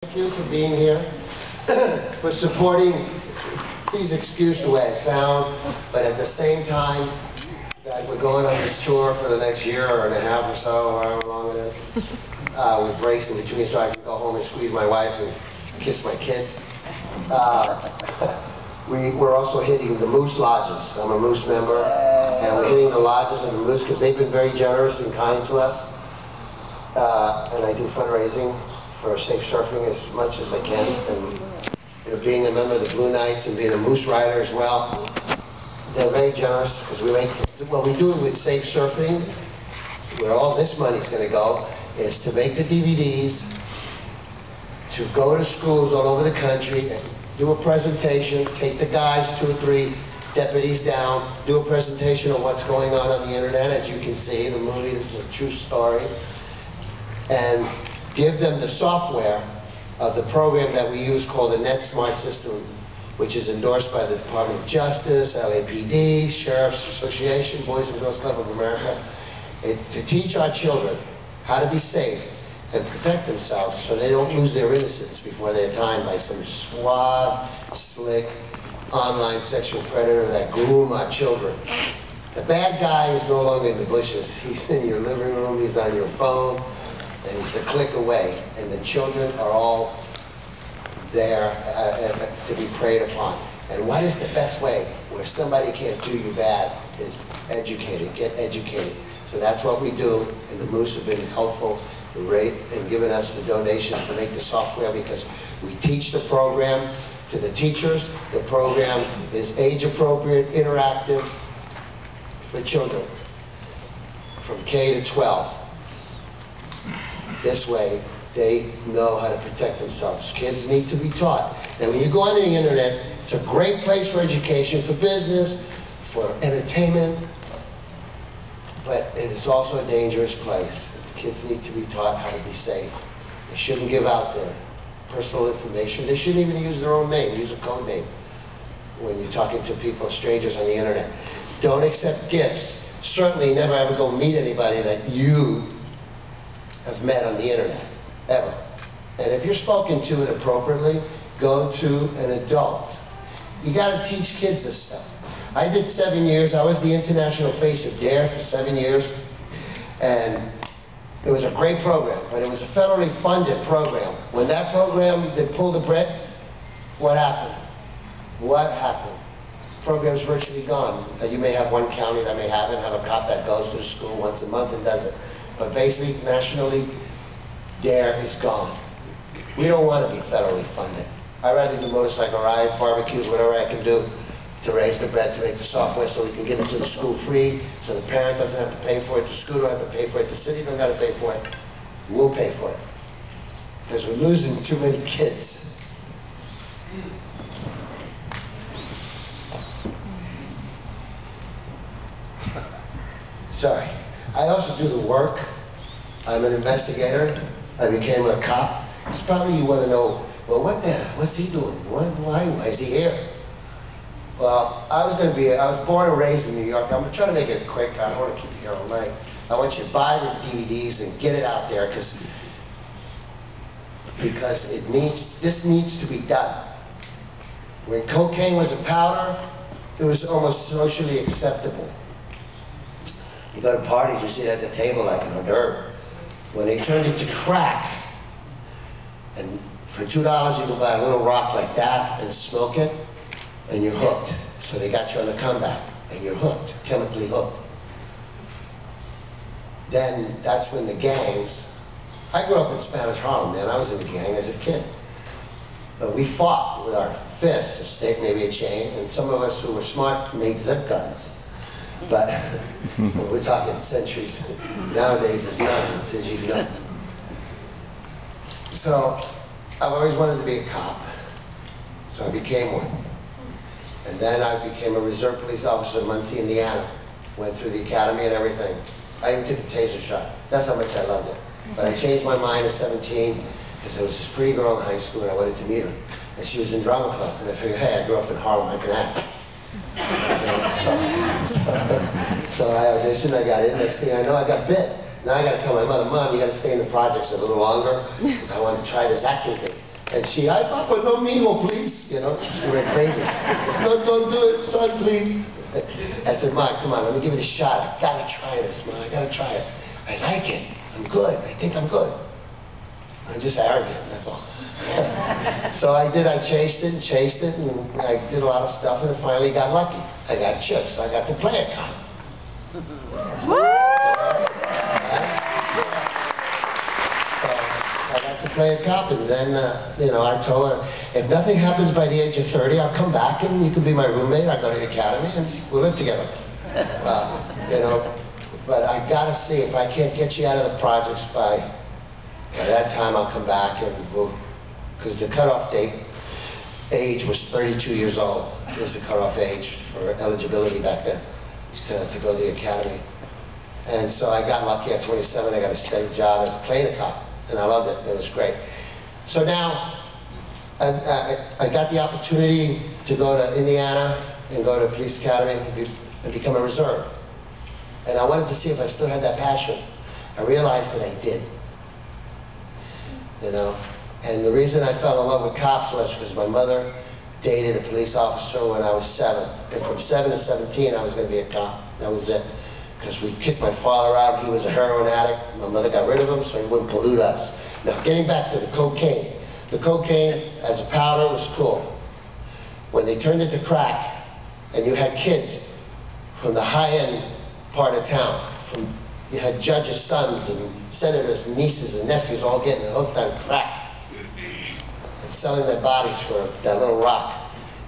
Thank you for being here, for supporting. Please excuse the way I sound, but at the same time, that we're going on this tour for the next year and a half or so, or however long it is, with breaks in between so I can go home and squeeze my wife and kiss my kids. We're also hitting the Moose Lodges. I'm a Moose member, and we're hitting the lodges and the Moose because they've been very generous and kind to us. And I do fundraising for safe surfing as much as I can, and being a member of the Blue Knights and being a Moose rider as well. They're very generous because we make, well, we do it with safe surfing, where all this money's going to go is to make the DVDs, to go to schools all over the country and do a presentation, take the guys, 2 or 3 deputies down, do a presentation of what's going on the internet. As you can see, the movie, this is a true story, and give them the software of the program that we use called the Net Smart System, which is endorsed by the Department of Justice, LAPD, Sheriff's Association, Boys and Girls Club of America, to teach our children how to be safe and protect themselves so they don't lose their innocence before their time by some suave, slick, online sexual predator that groom our children. The bad guy is no longer in the bushes. He's in your living room, he's on your phone, and he's a click away, and the children are all there to be preyed upon. And what is the best way where somebody can't do you bad is educated, get educated. So that's what we do, and the Moose have been helpful and giving us the donations to make the software, because we teach the program to the teachers. The program is age appropriate, interactive for children from K to 12. This way, they know how to protect themselves. Kids need to be taught. And when you go on the internet, it's a great place for education, for business, for entertainment, but it is also a dangerous place. Kids need to be taught how to be safe. They shouldn't give out their personal information. They shouldn't even use their own name, use a code name when you're talking to people, strangers on the internet. Don't accept gifts. Certainly never ever go meet anybody that you have met on the internet, ever. And if you're spoken to inappropriately, go to an adult. You gotta teach kids this stuff. I did 7 years, I was the international face of DARE for 7 years, and it was a great program, but it was a federally funded program. When that program, they pulled the brick, what happened? What happened? The program's virtually gone. You may have one county that may have a cop that goes to the school once a month and does it. But basically, nationally, DARE is gone. We don't want to be federally funded. I'd rather do motorcycle rides, barbecues, whatever I can do to raise the bread, to make the software so we can give it to the school free, so the parent doesn't have to pay for it, the school don't have to pay for it, the city don't have to pay for it. We'll pay for it. Because we're losing too many kids. Sorry. I also do the work. I'm an investigator. I became a cop. It's probably you want to know, well, what's he doing? Why is he here? Well, I was born and raised in New York. I'm trying to make it quick. I don't want to keep you here all night. I want you to buy the DVDs and get it out there because this needs to be done. When cocaine was a powder, it was almost socially acceptable. You go to parties, you sit at the table like an hors d'oeuvre. When they turned it to crack, and for $2 you can buy a little rock like that and smoke it, and you're hooked. So they got you on the comeback, and you're hooked, chemically hooked. Then that's when the gangs, I grew up in Spanish Harlem, man. I was in the gang as a kid. But we fought with our fists, a stick, maybe a chain, and some of us who were smart made zip guns. But we're talking centuries. Nowadays it's nonsense, as you know. So I've always wanted to be a cop. So I became one. And then I became a reserve police officer in Muncie, Indiana. Went through the academy and everything. I even took a taser shot. That's how much I loved it. But I changed my mind at 17 because there was this pretty girl in high school and I wanted to meet her. And she was in drama club. And I figured, hey, I grew up in Harlem, I can act. So I auditioned, I got in. Next thing I know, I got bit. Now I got to tell my mother, Mom, you got to stay in the projects a little longer because I want to try this acting thing. And she, ay, Papa, no mijo, please. You know, she went crazy. No, don't do it, son, please. I said, Ma, come on, let me give it a shot. I gotta try this, Ma, I gotta try it. I like it, I'm good, I think I'm good. I'm just arrogant, that's all. So I chased it, and I did a lot of stuff, and finally got lucky. I got chips, I got to play a cop. I got to play a cop, and then, you know, I told her, if nothing happens by the age of 30, I'll come back and you can be my roommate. I'll go to the academy and we'll live together. You know, but I gotta see if I can't get you out of the projects by that time. I'll come back and we'll, because the cutoff age was 32 years old. It was the cutoff age for eligibility back then to go to the academy. And so I got lucky at 27. I got a steady job as playing a cop. And I loved it. It was great. So now, I got the opportunity to go to Indiana and go to police academy and become a reserve. And I wanted to see if I still had that passion. I realized that I did. You know, and the reason I fell in love with cops was because my mother dated a police officer when I was 7. And from 7 to 17, I was going to be a cop. That was it. Because we kicked my father out. He was a heroin addict. My mother got rid of him so he wouldn't pollute us. Now, getting back to the cocaine. The cocaine as a powder was cool. When they turned it to crack, and you had kids from the high-end part of town, you had judges' sons and senators' nieces and nephews all getting hooked on crack and selling their bodies for that little rock.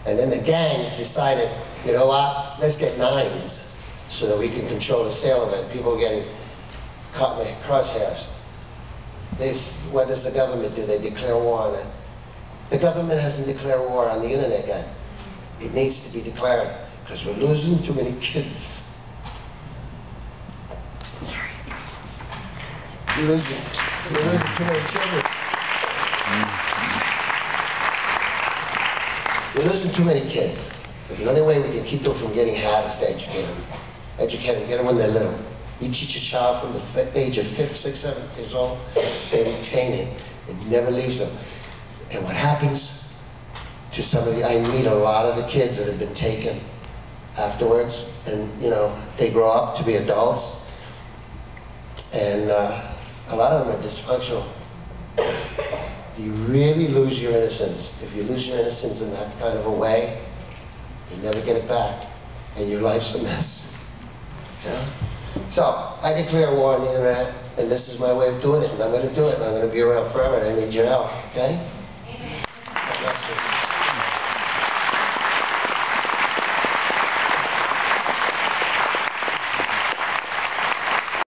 And then the gangs decided, you know what, let's get 9s. So that we can control the sale of it. People are getting caught in the crosshairs. What does the government do? They declare war on it. The government hasn't declared war on the internet yet. It needs to be declared, because we're losing too many kids. We're losing too many children. We're losing too many kids. But the only way we can keep them from getting had is to educate them. Educate them, get them when they're little. You teach a child from the age of 5, 6, 7 years old, they retain it. It never leaves them. And what happens to somebody, I meet a lot of the kids that have been taken afterwards, and you know, they grow up to be adults, and a lot of them are dysfunctional. You really lose your innocence. If you lose your innocence in that kind of a way, you never get it back, and your life's a mess. You know? So, I declare war on the internet, and this is my way of doing it, and I'm going to do it, and I'm going to be around forever, and I need your help, okay? Amen.